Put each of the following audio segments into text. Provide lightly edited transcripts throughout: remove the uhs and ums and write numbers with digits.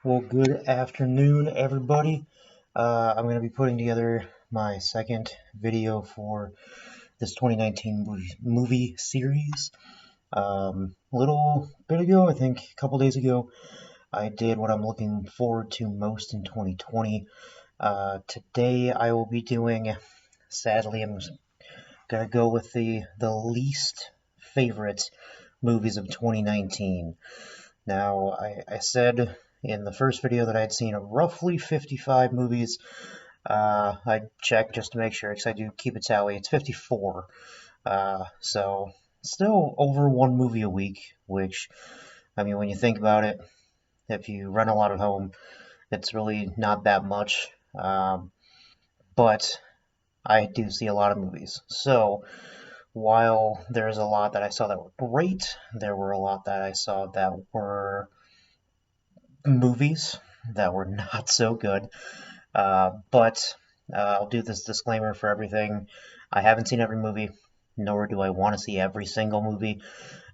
Well, good afternoon, everybody. I'm going to be putting together my second video for this 2019 movie series. A little bit ago, I think a couple days ago, I did what I'm looking forward to most in 2020. Today, I will be doing, sadly, I'm going to go with the least favorite movies of 2019. Now, I said in the first video that I had seen roughly 55 movies. I checked just to make sure because I do keep a tally. It's 54. So still over one movie a week, which, I mean, when you think about it, if you run a lot at home, it's really not that much. But I do see a lot of movies. So while there's a lot that I saw that were great, there were a lot that I saw that were movies that were not so good. But I'll do this disclaimer for everything. I haven't seen every movie, nor do I want to see every single movie.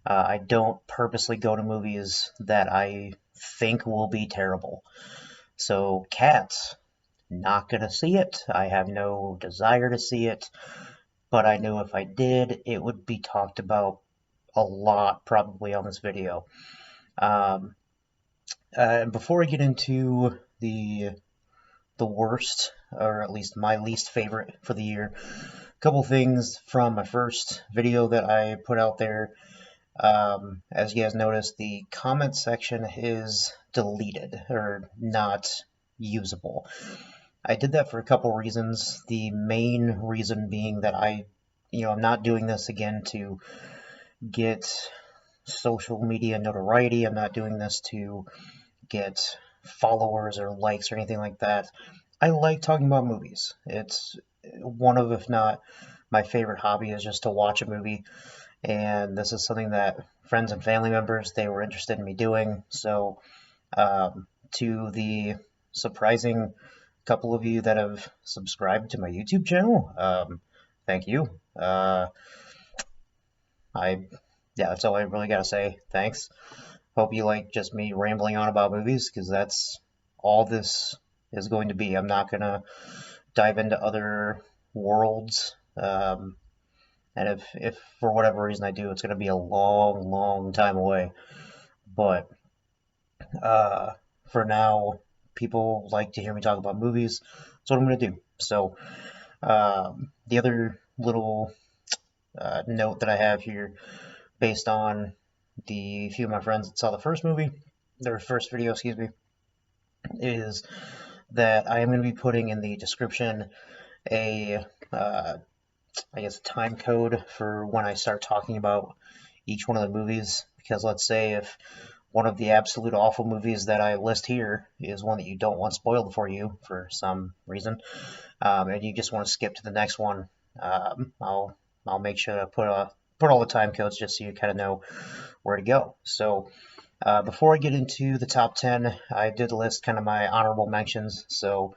I don't purposely go to movies that I think will be terrible. So, Cats, not gonna see it. I have no desire to see it, but I knew if I did, it would be talked about a lot probably on this video. Before I get into the worst, or at least my least favorite for the year, a couple things from my first video that I put out there. As you guys noticed, the comment section is deleted or not usable. I did that for a couple reasons. The main reason being that I'm not doing this again to get social media notoriety. I'm not doing this to get followers or likes or anything like that. I like talking about movies. It's one of, if not my favorite hobby, is just to watch a movie. And this is something that friends and family members, they were interested in me doing. So to the surprising couple of you that have subscribed to my YouTube channel, thank you. That's all I really gotta say. Thanks. Hope you like just me rambling on about movies, because that's all this is going to be. I'm not going to dive into other worlds. And if for whatever reason I do, it's going to be a long, long time away. But for now, people like to hear me talk about movies. That's what I'm going to do. So the other little note that I have here, based on the few of my friends that saw the first video, excuse me, is that I am going to be putting in the description a time code for when I start talking about each one of the movies. Because let's say if one of the absolute awful movies that I list here is one that you don't want spoiled for you for some reason, and you just want to skip to the next one, I'll make sure to put all the time codes just so you kind of know where to go. So before I get into the top 10, I did list kind of my honorable mentions. So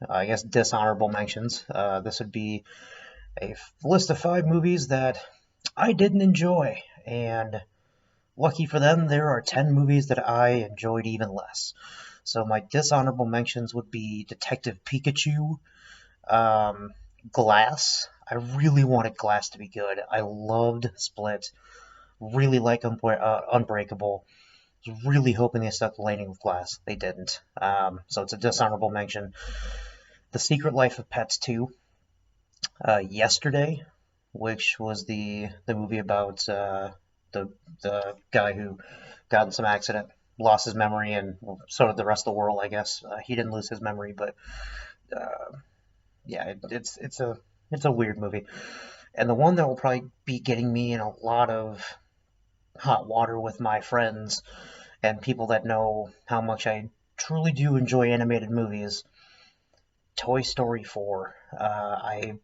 I guess dishonorable mentions. This would be a list of 5 movies that I didn't enjoy, and lucky for them, there are 10 movies that I enjoyed even less. So my dishonorable mentions would be Detective Pikachu, Glass. I really wanted Glass to be good. I loved Split. Really like Unbreakable. Was really hoping they stuck the landing with Glass. They didn't. So it's a dishonorable mention. The Secret Life of Pets 2. Yesterday, which was the movie about the guy who got in some accident, lost his memory, and so did the rest of the world, I guess. He didn't lose his memory, but it's a weird movie. And the one that will probably be getting me in a lot of hot water with my friends and people that know how much I truly do enjoy animated movies, Toy Story 4. I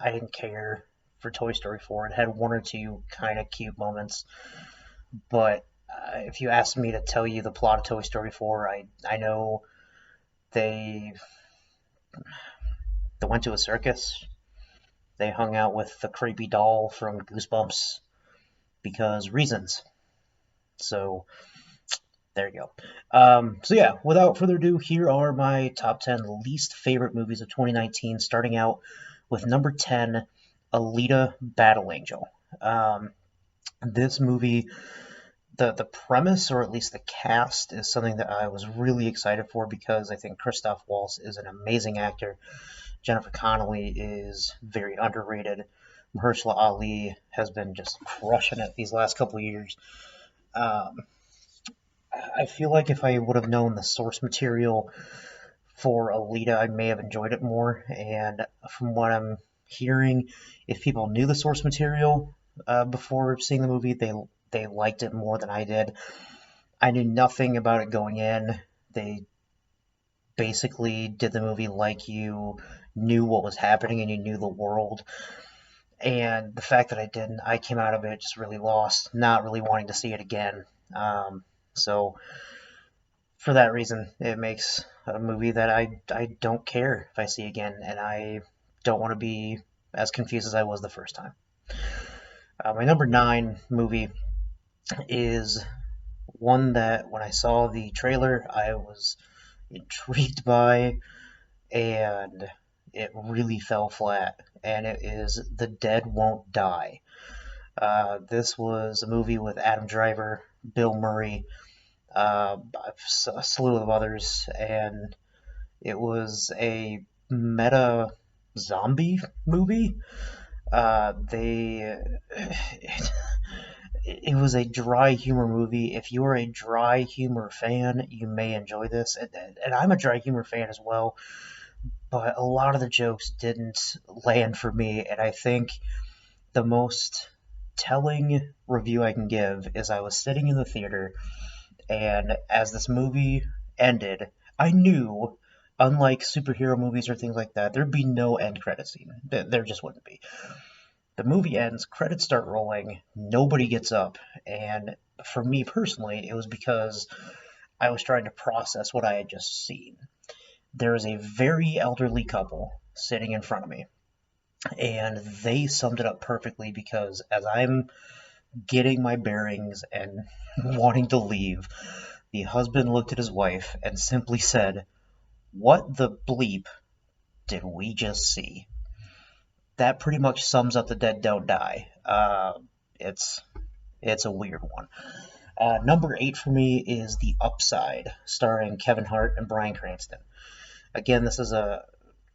didn't care for Toy Story 4. It had one or two kind of cute moments, but if you asked me to tell you the plot of Toy Story 4, I know they went to a circus. They hung out with the creepy doll from Goosebumps because reasons. So There you go. So yeah, without further ado, here are my top 10 least favorite movies of 2019, starting out with number 10, Alita Battle Angel. This movie, the premise, or at least the cast, is something that I was really excited for because I think Christoph Waltz is an amazing actor. Jennifer Connelly is very underrated. Mahershala Ali has been just crushing it these last couple of years. Um, I feel like if I would have known the source material for Alita, I may have enjoyed it more. And from what I'm hearing, if people knew the source material before seeing the movie, they liked it more than I did. I knew nothing about it going in. They basically did the movie like you knew what was happening and you knew the world. And the fact that I didn't, I came out of it just really lost, not really wanting to see it again. So for that reason, it makes a movie that I don't care if I see again, and I don't want to be as confused as I was the first time. My number 9 movie is one that when I saw the trailer, I was intrigued by, and it really fell flat, and it is The Dead Won't Die. This was a movie with Adam Driver, Bill Murray, a slew of others, and it was a meta zombie movie. They it was a dry humor movie. If you are a dry humor fan, you may enjoy this, and I'm a dry humor fan as well. But a lot of the jokes didn't land for me, and I think the most telling review I can give is I was sitting in the theater, and as this movie ended, I knew, unlike superhero movies or things like that, there'd be no end credit scene. There just wouldn't be. The movie ends, credits start rolling, nobody gets up, and for me personally, it was because I was trying to process what I had just seen. There is a very elderly couple sitting in front of me, and they summed it up perfectly because as I'm getting my bearings and wanting to leave, the husband looked at his wife and simply said, "What the bleep did we just see?" That pretty much sums up The Dead Don't Die. It's it's a weird one. Number 8 for me is The Upside, starring Kevin Hart and Bryan Cranston. Again, this is a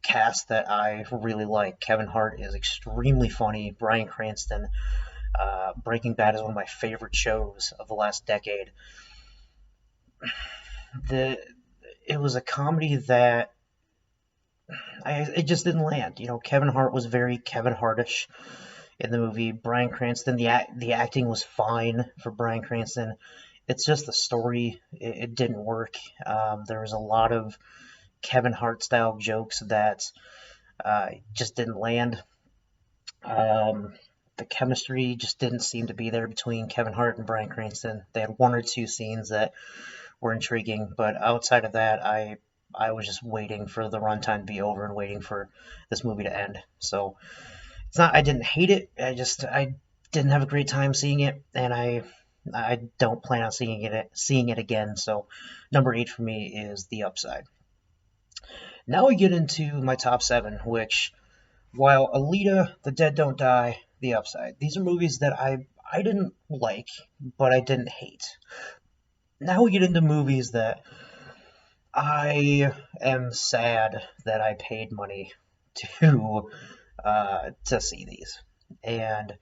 cast that I really like. Kevin Hart is extremely funny. Bryan Cranston, Breaking Bad is one of my favorite shows of the last decade. The It was a comedy that it just didn't land. You know, Kevin Hart was very Kevin Hartish in the movie. Bryan Cranston, the acting was fine for Bryan Cranston. It's just the story, it didn't work. There was a lot of Kevin Hart style jokes that just didn't land. The chemistry just didn't seem to be there between Kevin Hart and Bryan Cranston. They had one or two scenes that were intriguing, but outside of that, I was just waiting for the runtime to be over and waiting for this movie to end. So it's not I didn't hate it. I didn't have a great time seeing it, and I don't plan on seeing it again. So number 8 for me is The Upside. Now we get into my top 7, which while Alita, The Dead Don't Die, The Upside, these are movies that I didn't like, but I didn't hate. Now we get into movies that I am sad that I paid money to see these. And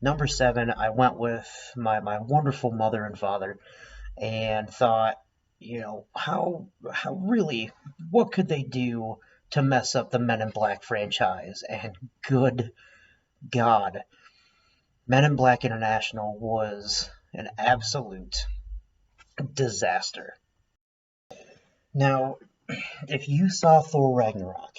number 7, I went with my wonderful mother and father, and thought, you know, how really, what could they do to mess up the Men in Black franchise? And good God, Men in Black International was an absolute disaster. Now, if you saw Thor Ragnarok,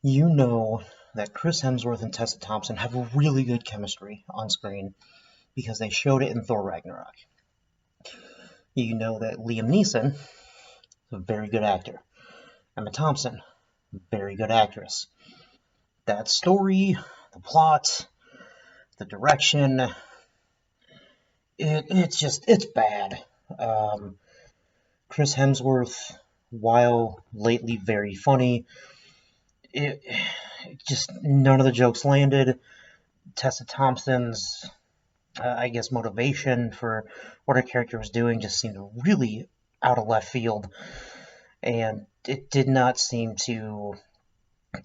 you know that Chris Hemsworth and Tessa Thompson have a really good chemistry on screen because they showed it in Thor Ragnarok. You know that Liam Neeson is a very good actor. Emma Thompson, very good actress. That story, the plot, the direction, it's bad. Um, Chris Hemsworth, while lately very funny, it just none of the jokes landed. Tessa Thompson's, I guess, motivation for what her character was doing just seemed really out of left field, and it did not seem to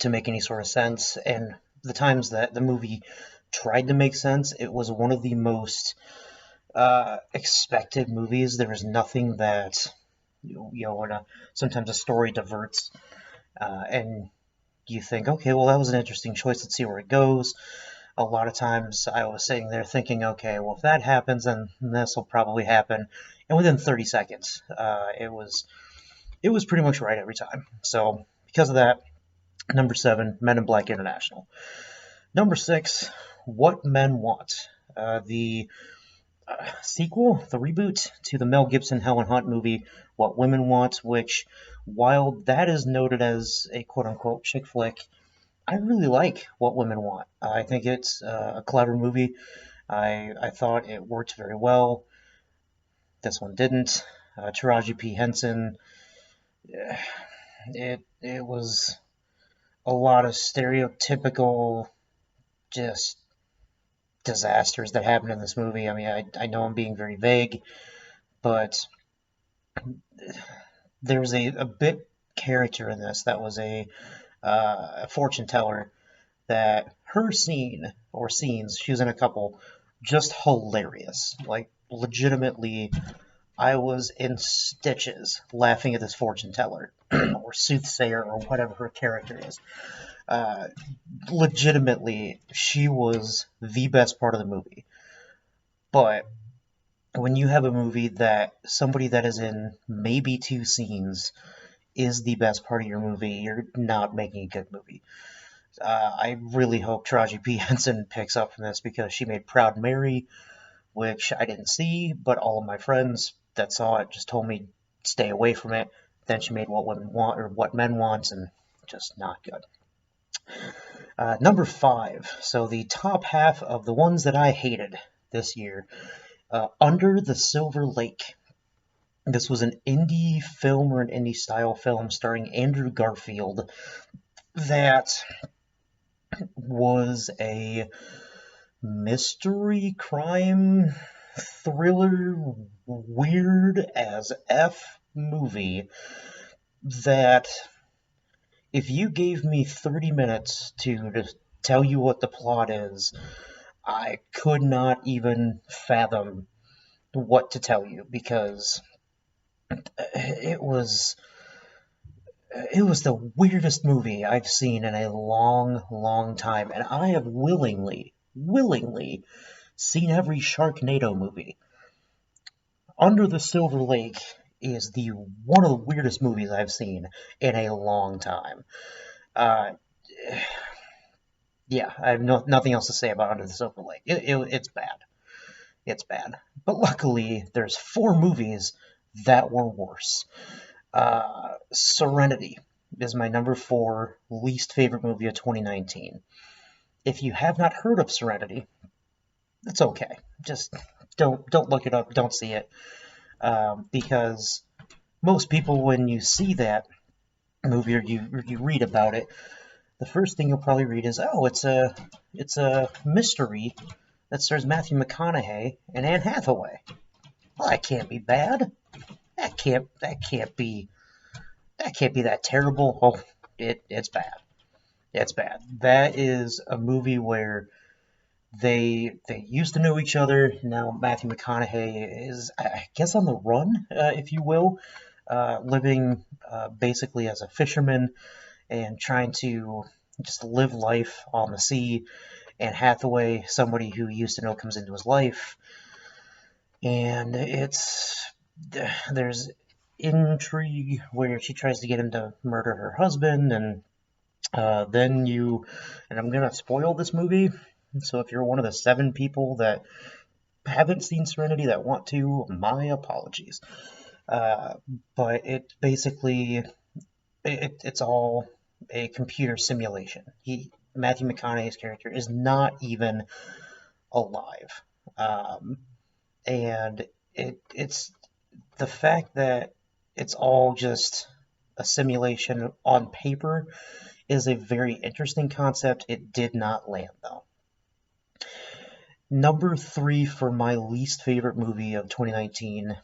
make any sort of sense. And the times that the movie tried to make sense, it was one of the most expected movies. There was nothing that when sometimes a story diverts, and you think, okay, well, that was an interesting choice. Let's see where it goes. A lot of times I was sitting there thinking, okay, well, if that happens, then this will probably happen. And within 30 seconds, it was pretty much right every time. So because of that, number 7, Men in Black International. Number 6, What Men Want. The sequel, the reboot to the Mel Gibson Helen Hunt movie, What Women Want, which, while that is noted as a quote-unquote chick flick, I really like What Women Want. I think it's a clever movie. I thought it worked very well. This one didn't. Taraji P. Henson, it was a lot of stereotypical just disasters that happened in this movie. I mean, I know I'm being very vague, but there's a bit character in this that was a fortune teller that her scene or scenes, she was in a couple, just hilarious. Like, legitimately, I was in stitches laughing at this fortune teller or soothsayer or whatever her character is. Uh, Legitimately, she was the best part of the movie. But when you have a movie that somebody that is in maybe 2 scenes is the best part of your movie, you're not making a good movie. I really hope Taraji P. Henson picks up from this because she made Proud Mary, which I didn't see, but all of my friends that saw it just told me stay away from it. Then she made What Women Want or What Men Want, and just not good. Number 5, so the top half of the ones that I hated this year. Under the Silver Lake. This was an indie film or an indie style film starring Andrew Garfield that was a mystery crime thriller weird as F movie that if you gave me 30 minutes to tell you what the plot is, I could not even fathom what to tell you because it was the weirdest movie I've seen in a long, long time, and I have willingly seen every Sharknado movie. Under the Silver Lake is the one of the weirdest movies I've seen in a long time. Uh, yeah, I have nothing else to say about Under the Silver Lake. It's bad. It's bad. But luckily, there's 4 movies that were worse. Serenity is my number 4 least favorite movie of 2019. If you have not heard of Serenity, it's okay. Just don't look it up. Don't see it because most people, when you see that movie or you read about it, the first thing you'll probably read is, oh, it's a mystery that stars Matthew McConaughey and Anne Hathaway. Well, that can't be bad. That can't be that terrible. Oh, it's bad. It's bad. That is a movie where they used to know each other. Now Matthew McConaughey is, I guess, on the run, if you will, living basically as a fisherman and trying to just live life on the sea. And Hathaway, somebody who used to know, comes into his life, and there's intrigue where she tries to get him to murder her husband, and and I'm gonna spoil this movie, so if you're one of the 7 people that haven't seen Serenity that want to, my apologies. But it basically, it's all a computer simulation. Matthew McConaughey's character is not even alive. And it's the fact that it's all just a simulation on paper is a very interesting concept. It did not land though. Number three for my least favorite movie of 2019,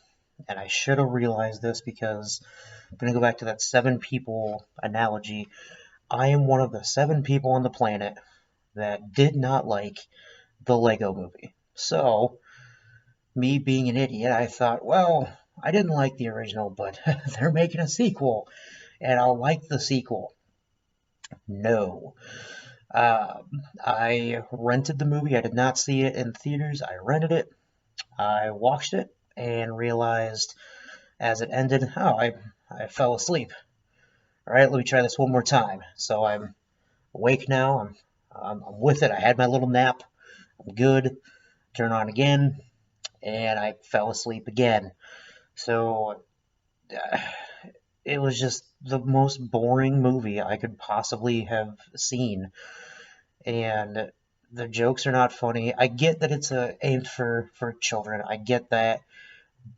and I should have realized this because I'm going to go back to that 7 people analogy. I am one of the 7 people on the planet that did not like the Lego movie. So, me being an idiot, I thought, well, I didn't like the original, but they're making a sequel, and I'll like the sequel. No. I rented the movie. I did not see it in theaters. I rented it. I watched it and realized as it ended, I fell asleep. All right, let me try this one more time. So I'm awake now. I'm with it. I had my little nap. I'm good. Turn on again, and I fell asleep again. So it was just the most boring movie I could possibly have seen. And the jokes are not funny. I get that it's aimed for children. I get that,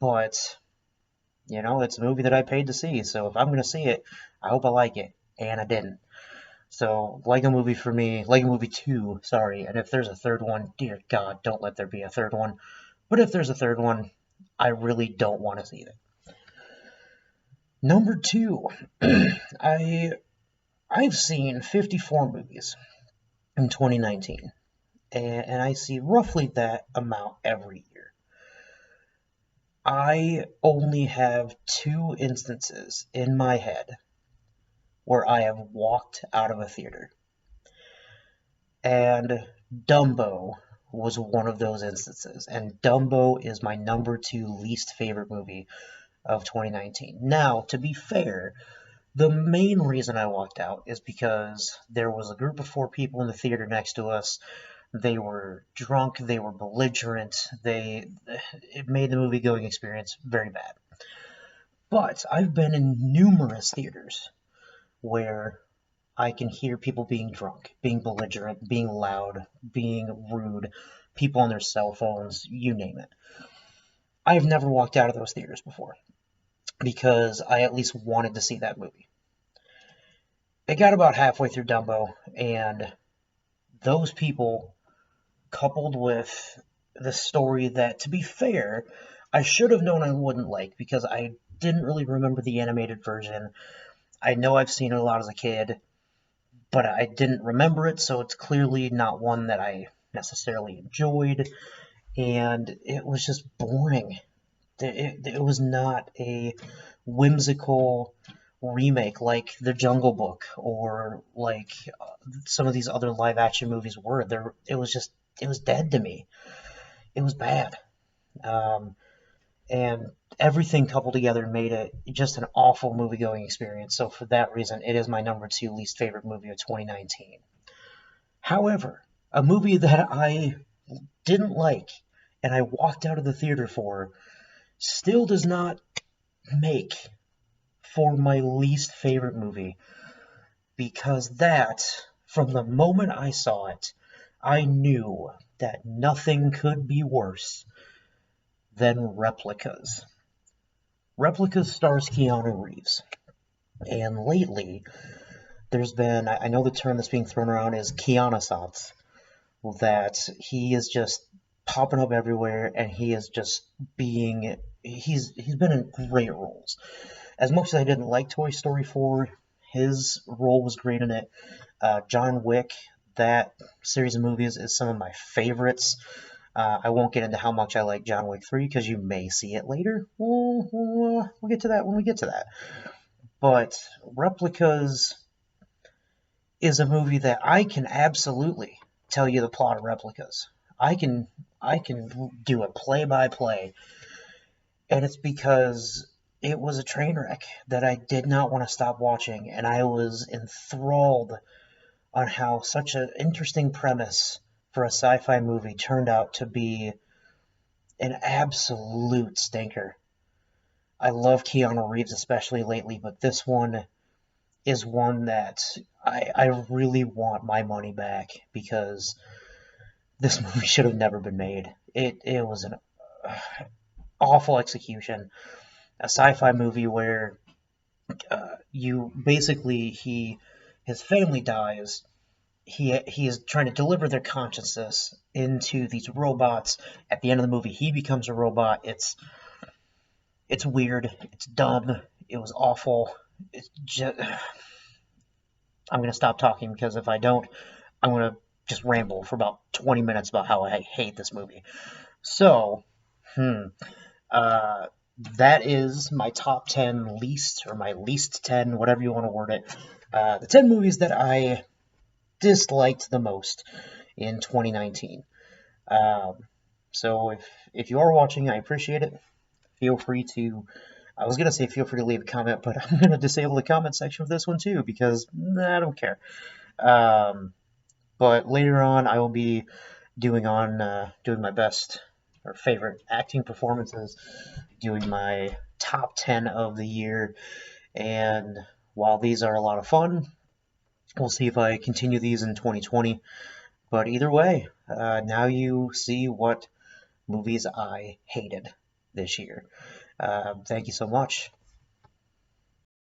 but it's a movie that I paid to see. So if I'm gonna see it, I hope I like it, and I didn't. So Lego Movie for me, Lego Movie 2, sorry. And if there's a third one, dear God, don't let there be a third one. But if there's a third one, I really don't want to see it. Number two, I've seen 54 movies in 2019, and I see roughly that amount every year. I only have 2 instances in my head where I have walked out of a theater. And Dumbo was one of those instances. And Dumbo is my number 2 least favorite movie of 2019. Now, to be fair, the main reason I walked out is because there was a group of 4 people in the theater next to us. They were drunk, they were belligerent, it made the movie going experience very bad. But I've been in numerous theaters where I can hear people being drunk, being belligerent, being loud, being rude, people on their cell phones, you name it. I've never walked out of those theaters before because I at least wanted to see that movie. It got about halfway through Dumbo, and those people, coupled with the story that, to be fair, I should have known I wouldn't like because I didn't really remember the animated version. I know I've seen it a lot as a kid, but I didn't remember it, so it's clearly not one that I necessarily enjoyed, and it was just boring. It was not a whimsical remake like The Jungle Book or like some of these other live action movies were. It was dead to me. It was bad. And everything coupled together made it just an awful movie going experience. So for that reason, it is my number 2 least favorite movie of 2019. However, a movie that I didn't like and I walked out of the theater for still does not make for my least favorite movie, because that, from the moment I saw it, I knew that nothing could be worse than Replicas. Replicas stars Keanu Reeves, and lately there's been, I know the term that's being thrown around is Keanu-sans, that he is just popping up everywhere, and he is just he's been in great roles. As much as I didn't like Toy Story 4, his role was great in it. John Wick, that series of movies is some of my favorites. I won't get into how much I like John Wick 3 because you may see it later. We'll get to that when we get to that. But Replicas is a movie that I can absolutely tell you the plot of Replicas. I can do a play-by-play, and it's because it was a train wreck that I did not want to stop watching, and I was enthralled on how such an interesting premise for a sci-fi movie turned out to be an absolute stinker. I love Keanu Reeves, especially lately, but this one is one that I really want my money back because this movie should have never been made. It was an awful execution. A sci-fi movie where you basically his family dies. He is trying to deliver their consciousness into these robots. At the end of the movie, he becomes a robot. It's weird. It's dumb. It was awful. It's just, I'm gonna stop talking because if I don't, I'm gonna just ramble for about 20 minutes about how I hate this movie. So, uh, that is my top 10 least, or my least 10, whatever you want to word it. The 10 movies that I disliked the most in 2019. Um, so if you are watching, I appreciate it. Feel free to. I was gonna say feel free to leave a comment, but I'm gonna disable the comment section of this one too because I don't care. Um, but later on, I will be doing my best or favorite acting performances, doing my top 10 of the year, and while these are a lot of fun, we'll see if I continue these in 2020. But either way, now you see what movies I hated this year. Thank you so much.